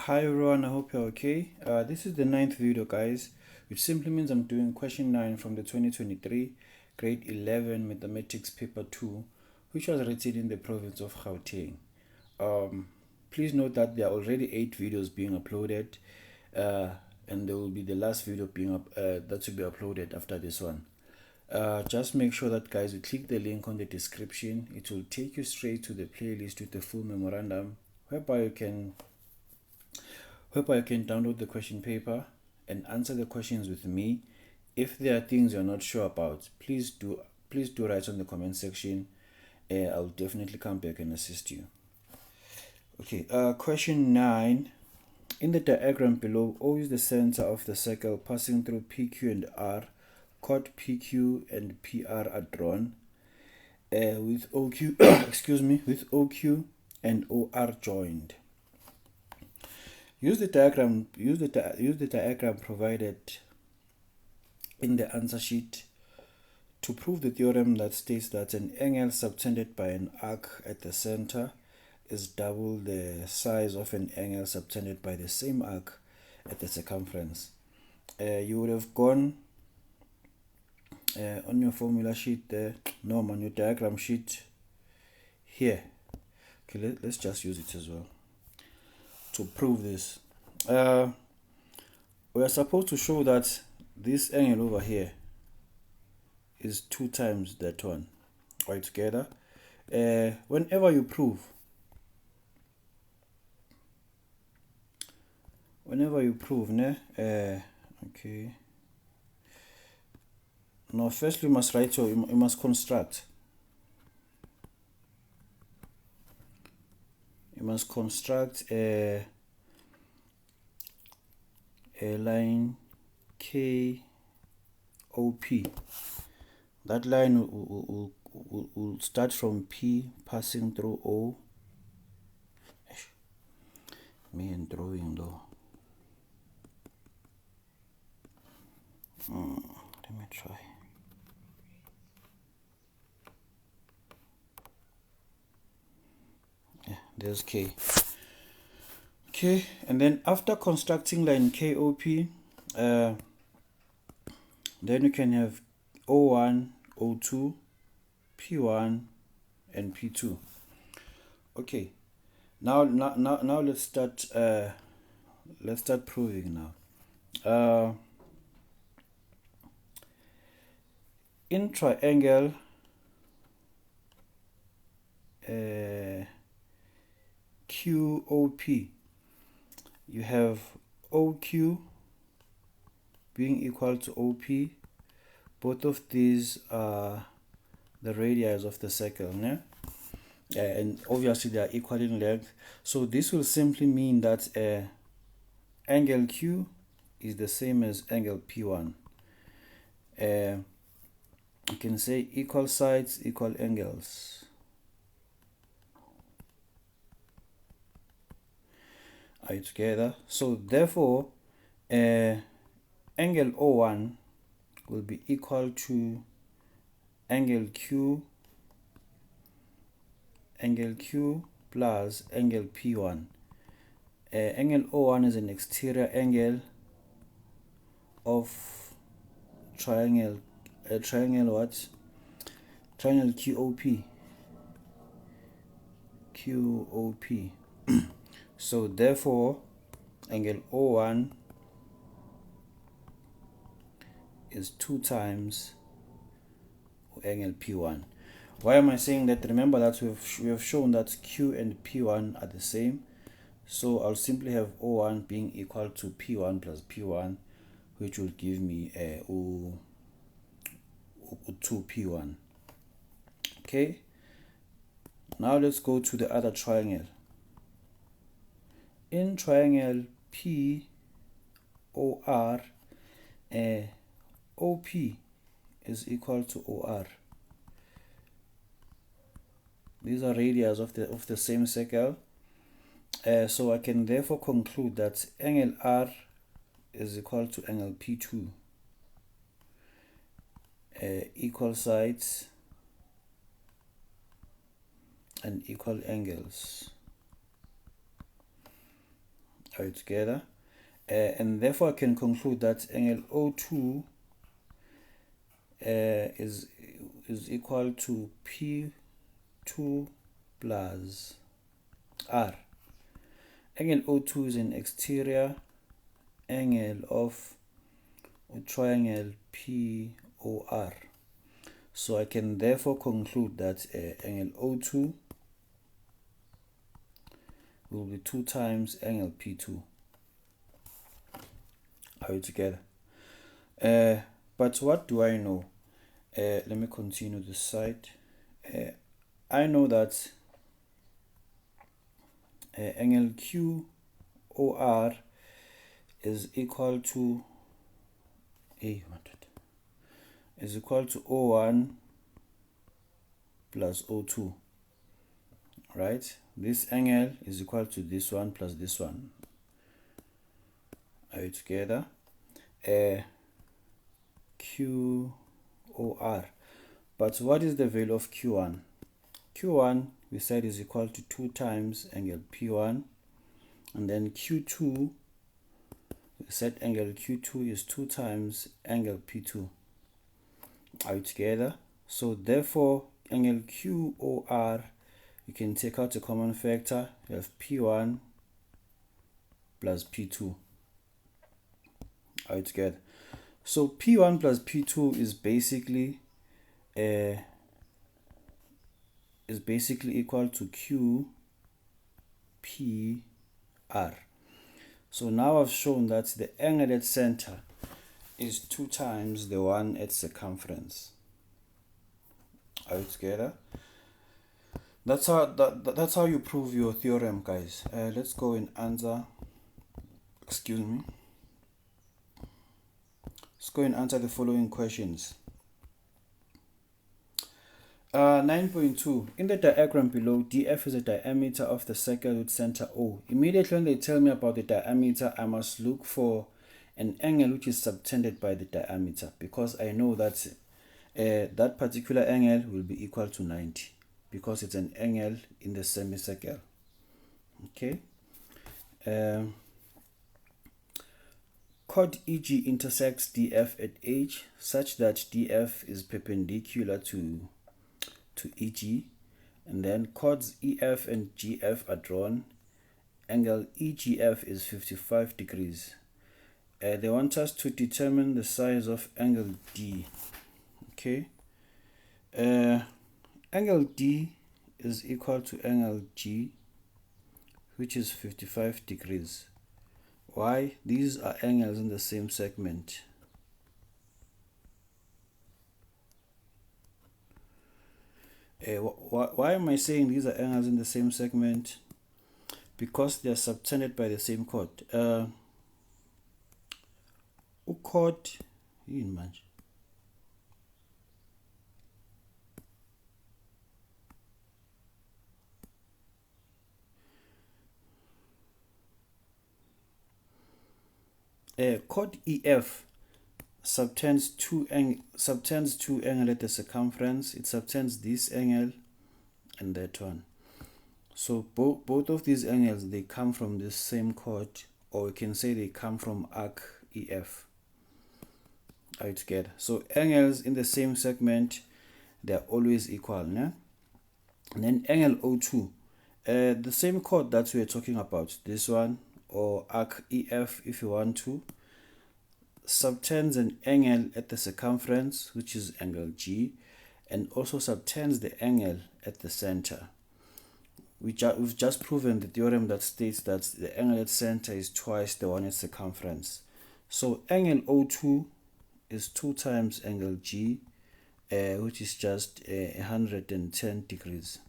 Hi everyone, I hope you're okay. This is the ninth video, guys, which simply means I'm doing question 9 from the 2023 grade 11 mathematics paper 2, which was written in the province of Gauteng. Please note that there are already 8 videos being uploaded, and there will be the last video being that will be uploaded after this one. Just make sure that, guys, you click the link on the description. It will take you straight to the playlist with the full memorandum, whereby you can download the question paper and answer the questions with me. If there are things you're not sure about, please do write on the comment section. I'll definitely come back and assist you. Okay, question 9. In the diagram below, O is the center of the circle passing through PQ and R. Chord PQ and PR are drawn with OQ with OQ and OR joined. Use the diagram provided in the answer sheet to prove the theorem that states that an angle subtended by an arc at the center is double the size of an angle subtended by the same arc at the circumference. You would have gone on your formula sheet there, no, on your diagram sheet here. Okay, let's just use it as well to prove this. We are supposed to show that this angle over here is 2 times that one. Right, together. Whenever you prove, okay. Now, first you must write you must construct. You must construct a line KOP. That line will start from P passing through O. Me and drawing though. Let me try. There's K. Okay, and then after constructing line KOP, then you can have O1, O2, P1, and P2. Okay, now let's start. Let's start proving now. In triangle QOP, you have OQ being equal to OP. Both of these are the radii of the circle, né? And obviously they are equal in length. So this will simply mean that angle Q is the same as angle P1. You can say equal sides, equal angles. Are you together? So therefore, angle O1 will be equal to angle Q plus angle P1. Angle O1 is an exterior angle of triangle QOP. So therefore, angle O1 is 2 times angle P1. Why am I saying that? Remember that we have shown that Q and P1 are the same. So I'll simply have O1 being equal to P1 plus P1, which will give me a 2P1. Okay. Now let's go to the other triangle. In triangle POR, OP is equal to OR. These are radii of the same circle. So I can therefore conclude that angle R is equal to angle P2. Equal sides and equal angles. Are we together? And therefore I can conclude that angle O2 is equal to P2 plus R. Angle O2 is an exterior angle of a triangle POR. So I can therefore conclude that angle O2 will be 2 times angle P2. Are we together? But what do I know? Let me continue this side. I know that angle QOR is equal to O1 plus O2, right? This angle is equal to this one plus this one. Are we together? QOR. But what is the value of Q1? Q1 we said is equal to 2 times angle P1, and then Q2 we said angle Q2 is 2 times angle P2. Are we together? So therefore angle QOR, you can take out a common factor. You have P1 plus P2. Are we together? So P1 plus P2 is basically equal to QPR. So now I've shown that the angle at center is 2 times the one at circumference. Are we together? That's how you prove your theorem, guys. Let's go and answer. Excuse me. Let's go and answer the following questions. 9.2. In the diagram below, DF is the diameter of the circle with center O. Immediately when they tell me about the diameter, I must look for an angle which is subtended by the diameter, because I know that that particular angle will be equal to 90 because it's an angle in the semicircle. Okay. Chord EG intersects DF at H such that DF is perpendicular to EG, and then chords EF and GF are drawn. Angle EGF is 55 degrees. They want us to determine the size of angle D. Okay. Angle D is equal to angle G, which is 55 degrees. Why? These are angles in the same segment. Why am I saying these are angles in the same segment? Because they are subtended by the same chord. Chord chord EF subtends two angles at the circumference. It subtends this angle and that one. So both of these angles, they come from the same chord, or we can say they come from arc EF. Are you together? So angles in the same segment, they are always equal, né? And then angle O2, the same chord that we are talking about, this one, or arc EF if you want to, subtends an angle at the circumference, which is angle G, and also subtends the angle at the center. We've just proven the theorem that states that the angle at center is twice the one at circumference. So angle O2 is 2 times angle G, which is just 110 degrees.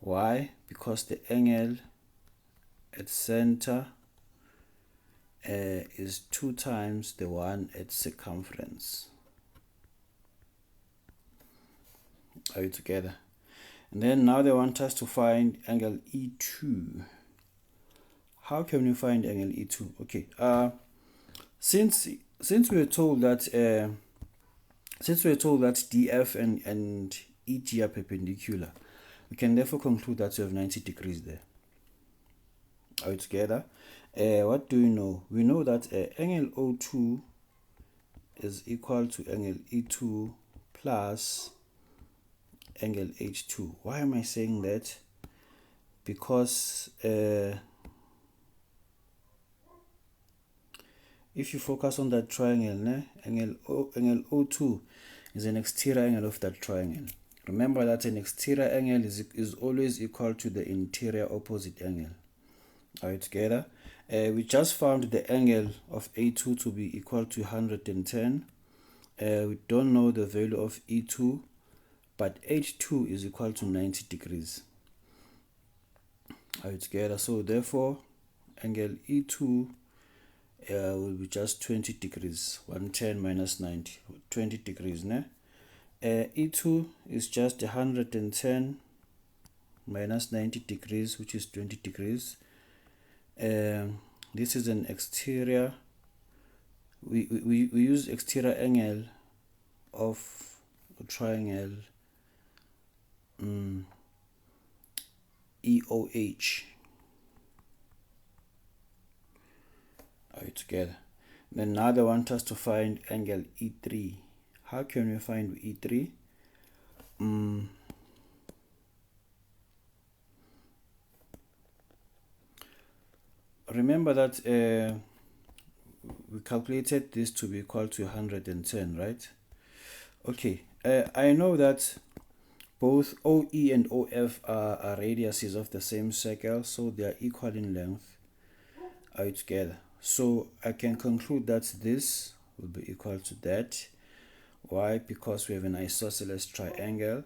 Why? Because the angle at center is 2 times the one at circumference. Are you together? And then now they want us to find angle E2. How can we find angle E2? Okay. Since we were told that DF and EG are perpendicular, we can therefore conclude that we have 90 degrees there. Are we together? What do we know? We know that angle O2 is equal to angle E2 plus angle H2. Why am I saying that? Because if you focus on that triangle, angle O2 is an exterior angle of that triangle. Remember that an exterior angle is always equal to the interior opposite angle. Are we together? We just found the angle of A2 to be equal to 110. We don't know the value of E2, but H2 is equal to 90 degrees. Are we together? So therefore, angle E2 will be just 20 degrees. 110 minus 90, 20 degrees. E2 is just 110 minus 90 degrees, which is 20 degrees. This is an exterior. We use exterior angle of a triangle EOH. Are we together? Then now they want us to find angle E3. How can we find E3? Remember that we calculated this to be equal to 110, right? Okay, I know that both OE and OF are radiuses of the same circle, so they are equal in length. Are we together? So I can conclude that this will be equal to that. Why? Because we have an isosceles triangle.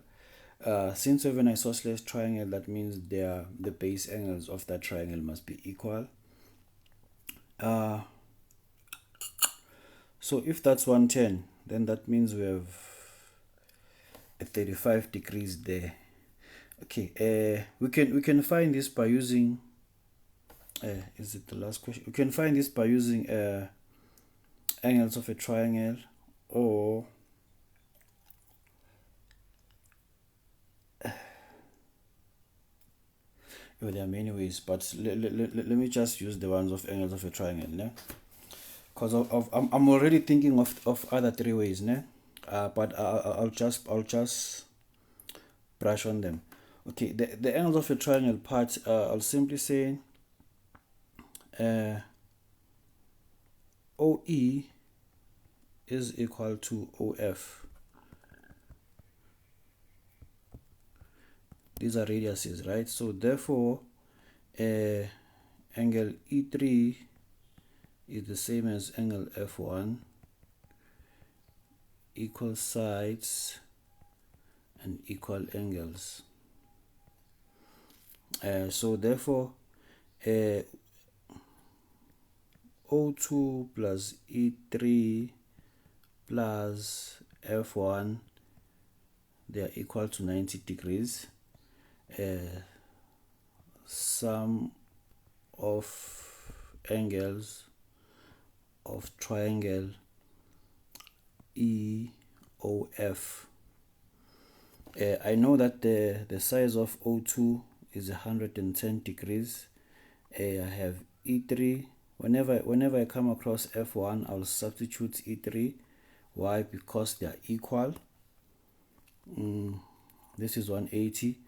Since we have an isosceles triangle, that means the base angles of that triangle must be equal. So if that's 110, then that means we have a 35 degrees there. Okay, we can find this by using is it the last question? We can find this by using angles of a triangle, or well, there are many ways, but let me just use the ones of angles of a triangle, because I'm already thinking of other three ways, but I'll just brush on them. Okay, the angles of a triangle part, I'll simply say OE is equal to OF. These are radiuses, right? So therefore angle E3 is the same as angle F1, equal sides and equal angles. So therefore O2 plus E3 plus F1, they are equal to 90 degrees. Sum of angles of triangle EOF. I know that the size of O2 is 110 degrees. I have E3. Whenever I come across F1, I'll substitute E3. Why? Because they are equal. This is 180.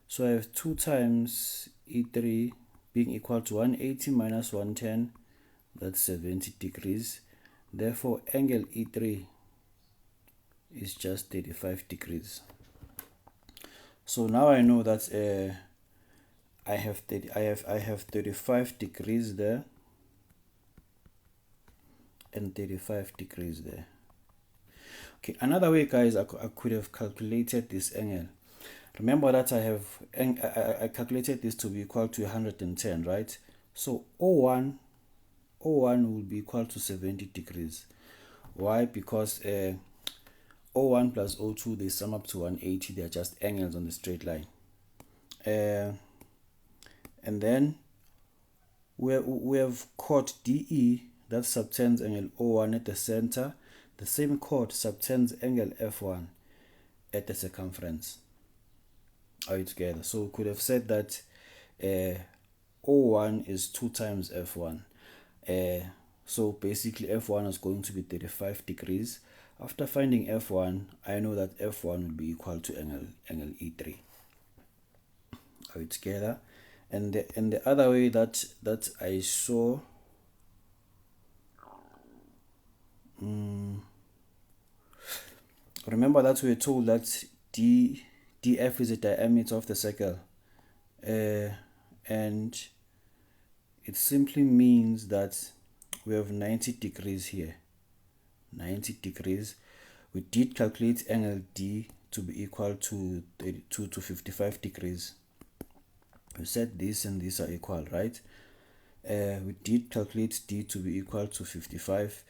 So I have 2 times E3 being equal to 180 minus 110. That's 70 degrees. Therefore, angle E3 is just 35 degrees. So now I know that I have 35 degrees there and 35 degrees there. Okay, another way, guys, I could have calculated this angle. Remember that I calculated this to be equal to 110, right? So O1 will be equal to 70 degrees. Why? Because O1 plus O2, they sum up to 180. They are just angles on the straight line. And then we have chord DE that subtends angle O1 at the center. The same chord subtends angle F1 at the circumference. Are you together? So we could have said that O1 is 2 times F1. So basically F1 is going to be 35 degrees. After finding F1, I know that F1 will be equal to angle E3. Are we together? And the other way that I saw, remember that we were told that df is the diameter of the circle, and it simply means that we have 90 degrees here. 90 degrees. We did calculate angle D to be equal to 32 to 55 degrees. We said this and these are equal, right? We did calculate D to be equal to 55.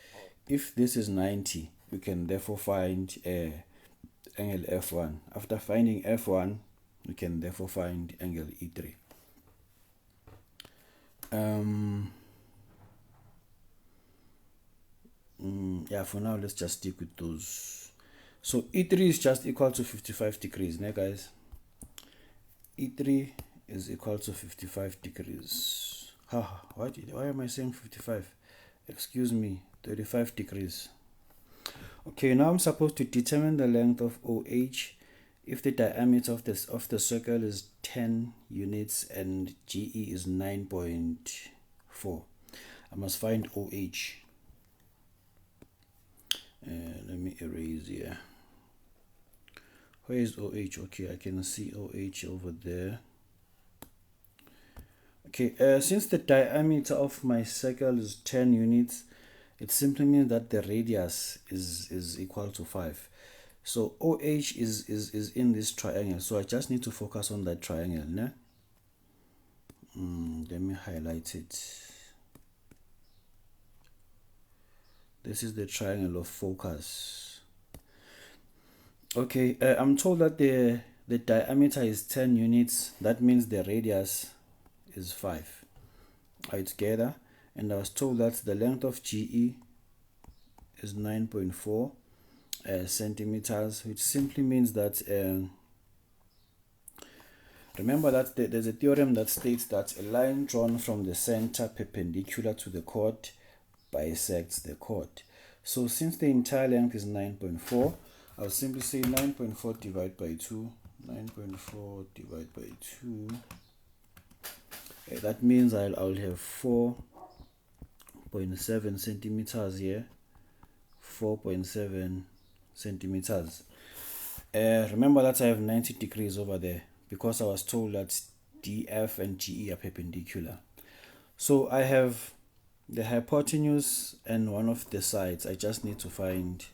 If this is 90, we can therefore find angle F1. After finding F1, we can therefore find angle E3. Yeah, for now let's just stick with those. So E3 is just equal to 55 degrees, né guys? E3 is equal to 55 degrees. Why am I saying 55? Excuse me, 35 degrees. Okay, now I'm supposed to determine the length of OH if the diameter of the circle is 10 units and GE is 9.4. I must find OH. Let me erase here. Where is OH? Okay, I can see OH over there. Okay, since the diameter of my circle is 10 units, it simply means that the radius is equal to 5. So OH is in this triangle. So I just need to focus on that triangle. Né? Let me highlight it. This is the triangle of focus. Okay, I'm told that the diameter is 10 units. That means the radius is 5. Are you together? And I was told that the length of GE is 9.4 centimeters, which simply means that remember that there's a theorem that states that a line drawn from the center perpendicular to the chord bisects the chord. So since the entire length is 9.4, I'll simply say 9.4 divided by 2. 9.4 divided by 2. That means I'll have 4.7 centimeters here. 4.7 centimeters. Remember that I have 90 degrees over there because I was told that DF and GE are perpendicular. So I have the hypotenuse and one of the sides. I just need to find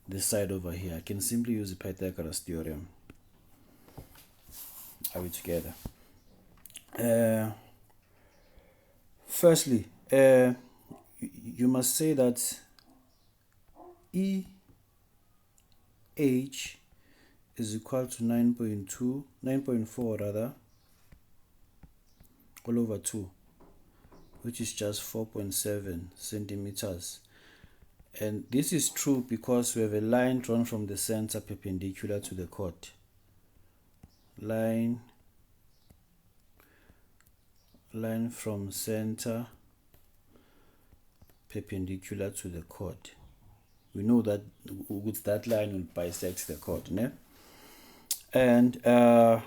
this side over here. I can simply use the Pythagoras theorem. Are we together? Firstly, you must say that EH is equal to 9.4 rather, all over 2, which is just 4.7 centimeters. And this is true because we have a line drawn from the center perpendicular to the chord. Line from center perpendicular to the chord. We know that with that line will bisect the chord, né? And our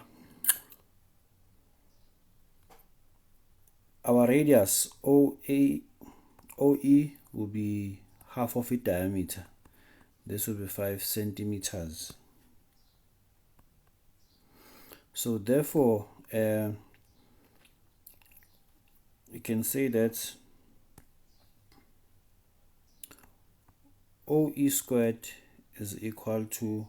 radius OE will be half of its diameter. This will be 5 centimeters. So therefore, we can say that OE squared is equal to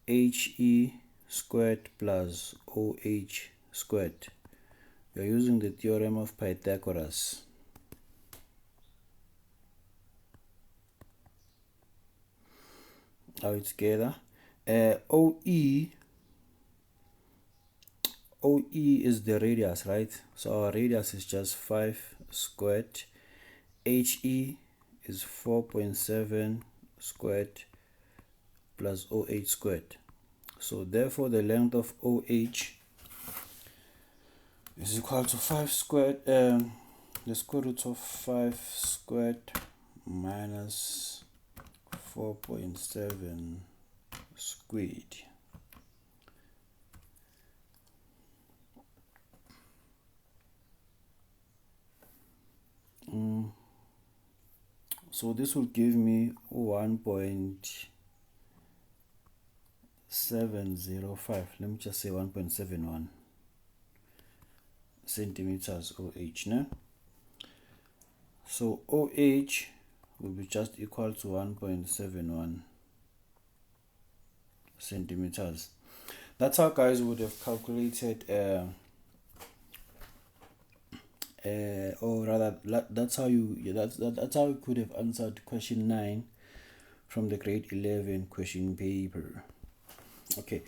HE squared plus OH squared. We are using the theorem of Pythagoras. Are we together? OE is the radius, right? So our radius is just 5 squared. HE is 4.7 squared plus OH squared. So therefore the length of OH is equal to 5 squared, the square root of 5 squared minus 4.7 squared. So this will give me 1.705. Let me just say 1.71 centimeters OH. No? So OH will be just equal to 1.71 centimeters. That's how guys would have calculated or rather that's how that's how you could have answered question 9 from the grade 11 question paper. Okay,